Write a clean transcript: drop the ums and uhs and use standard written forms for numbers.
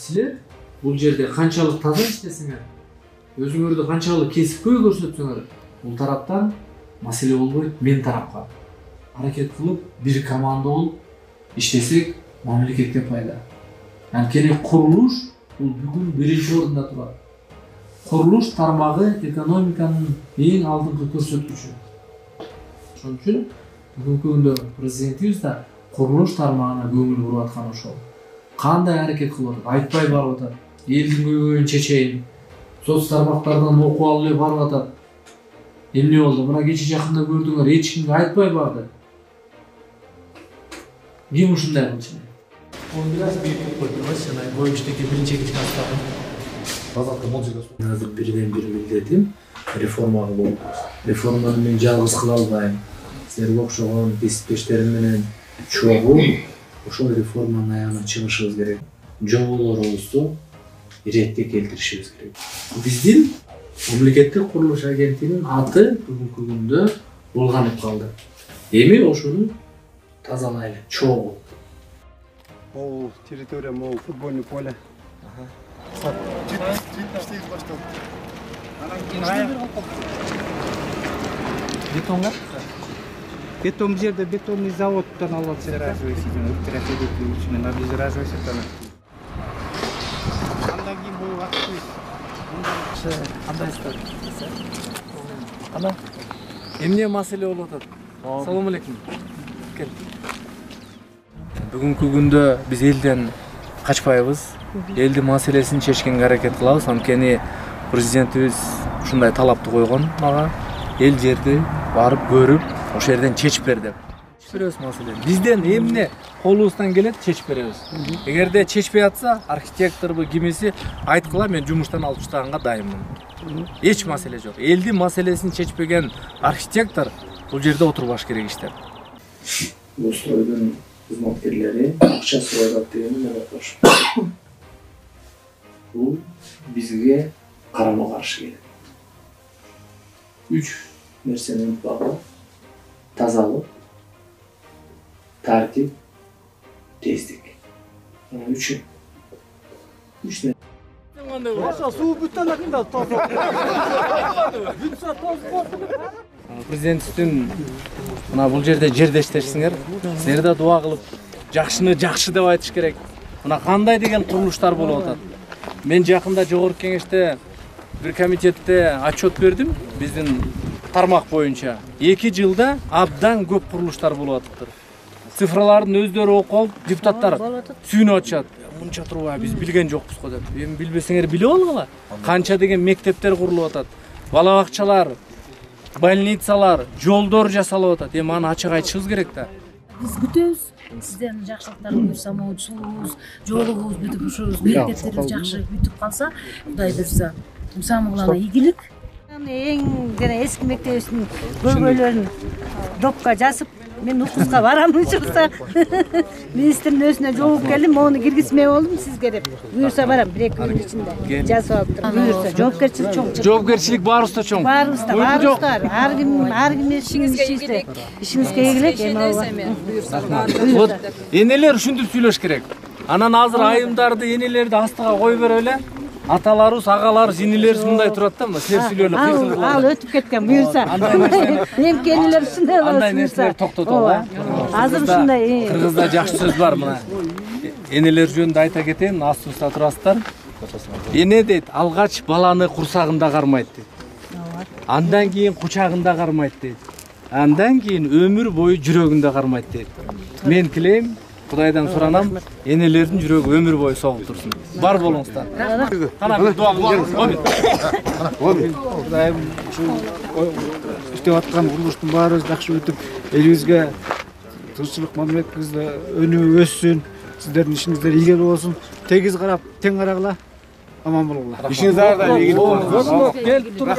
Силер бул жерде канчалык таза иштесеңер, өзүңөрдү канчалык кесипкөй көрсөтсөңөр, бул тараптан маселе болбойт, мен тарапка аракет кылып бир команда болуп иштесек мамлекетке пайда. Анткени курулуш бул бүгүн биринчи орунда турат. Курулуш тармагы экономиканын эң алдыңкы көрсөткүчү. Ошон үчүн бүгүнкү күндө президентибиз да курулуш тармагына көңүл буруп аткан ошол. Кандай аракет кылып атат, айтпай барып атат. Элдин көйгөйүн чечейин. Соц тармактардан окуп алып эле барып атат. Эмне болду? Мына кече жакында көрдүңөр, эч кимге айтпай барды. Ким ушундай кылчу? Он biraz büyük profesyonel boyunçtaki birinci ekip hastalığı. Азыр бирден бир милдетим реформа кылуу. Реформаны мен жалгыз кыла албайм. Силерге окшогон кесиптештерим менен чогуу ошол реформанын аягына чыгышыбыз керек. Жоболорубузду иретке келтиришибиз керек. Биздин мамлекеттик курулуш агенттигинин аты бүгүнкү күндө булганып калды. Эми ошону тазалайлы, чогуу. Мол территория, мол футбольное поле. Betonga? Beton bir yerde betonный заводтан алып зараживайсыз, ультрафиолетовый лучмен обеззараживайсыз тана. Андан кийин бою вакыт. Кандай истер? Ана эмне маселе болуп атат? Салам алейкум. Кел. Бүгүнкү күндө биз элден качпайбыз. Элдин маселесин чечкенге аракет кылабыз. Анткени президентибиз ушундай талапты койгон мага. Эл жерди барып көрүп, ошол жерден чечип бер деп. Чечип беребиз маселени. Бизден эмне колубуздан келет, чечип беребиз. Эгерде чечпей атса, архитекторбу, кимиси айткыла, мен жумуштан алып таштаганга дайынмын. Эч маселе жок. Элдин маселесин чечпеген архитектор бул жерде отурбаш керек иштеп. Устройдун кызматкерлери акча сурайт дегенди мен окушум. Бул бизге карама-каршы келет. 3 нерсени унутпагыла: тазалык, тартип, тездик. Үч нерсе. Президенттин мына бул жерде жердештешсиңер, силер да дуа кылып, жакшыны жакшы деп айтыш керек. Мына кандай деген курулуштар болуп атат. Мен жакында жогорку кеңеште bir комитетте отчет бердим, биздин тармак боюнча. 2 жылда абдан көп курулуштар болуп атыптыр. Цифраларын өздөрү окуп алып, депутаттар сүйүнүп атышат. Мынча турбай биз билген жокпуз го деп. Эми билбесеңер билип алгыла. Канча деген мектептер курулуп атат. Бала бакчалар, больницалар, жолдор жасалып атат. Эми аны ачык айтышыбыз керек да. Биз күтөбүз. Сизден жакшылыктарды көрсөм, сулуубуз, жолубуз бүтүп ушубуз мектептерибиз жакшы бүтүп калса, Кудай буйрса, мусамыгылана ийгилик. Эң жана эски мектебибиздин көйгөйлөрүн допка жазып, мен укуска барамын чыкса. Министрдин өзүнө жооп келдим, мону киргизмей болдум сизге деп. Буйрса барам 1-2 күн ичинде. Жазып алып, буйрса жоопкерчилик чоң. Жоопкерчилик баарыбызда чоң. Баарыбызда. Ар ким ишиңизге ийгилик, эми албайм. Вот энелер ушинтип сүйлөш керек. Анан азыр айымдарды, энелерди астыга коюп берип эле. Аталарыбыз, агаларыбыз, инелерибиз мындай турат да, силер сүйлөп. Ал өтүп кеткен буйрса. Эми келилер ушундай болот. Андай нерселер токтотолу. Азыр ушундай. Кыргызда жакшы сөз бар мына. Энелер жөнүндө айта кетейин, астыбызда турасыздар. Эне дейт, алгач баланы курсагында кармайт дейт. Андан кийин кучагында кармайт дейт. Андан кийин өмүр бою жүрөгүндө кармайт дейт. Мен тилейм, Кудайдан суранам, энелердин жүрөгү өмүр бою согуп турсун. Бар болуңуздар. Кана бир дуа кылыңыз. Кудайым ушул иштеп аткан курулуштун баары жакшы өтүп, элибизге тынччылык, мамлекетибизде өнүгүп өссүн. Сиздердин ишиңиздер ийгилик болсун. Тегиз карап, тең карагыла. Аман болгула. Ишиңиз ар дайым ийгилик болсун. Келип туруп.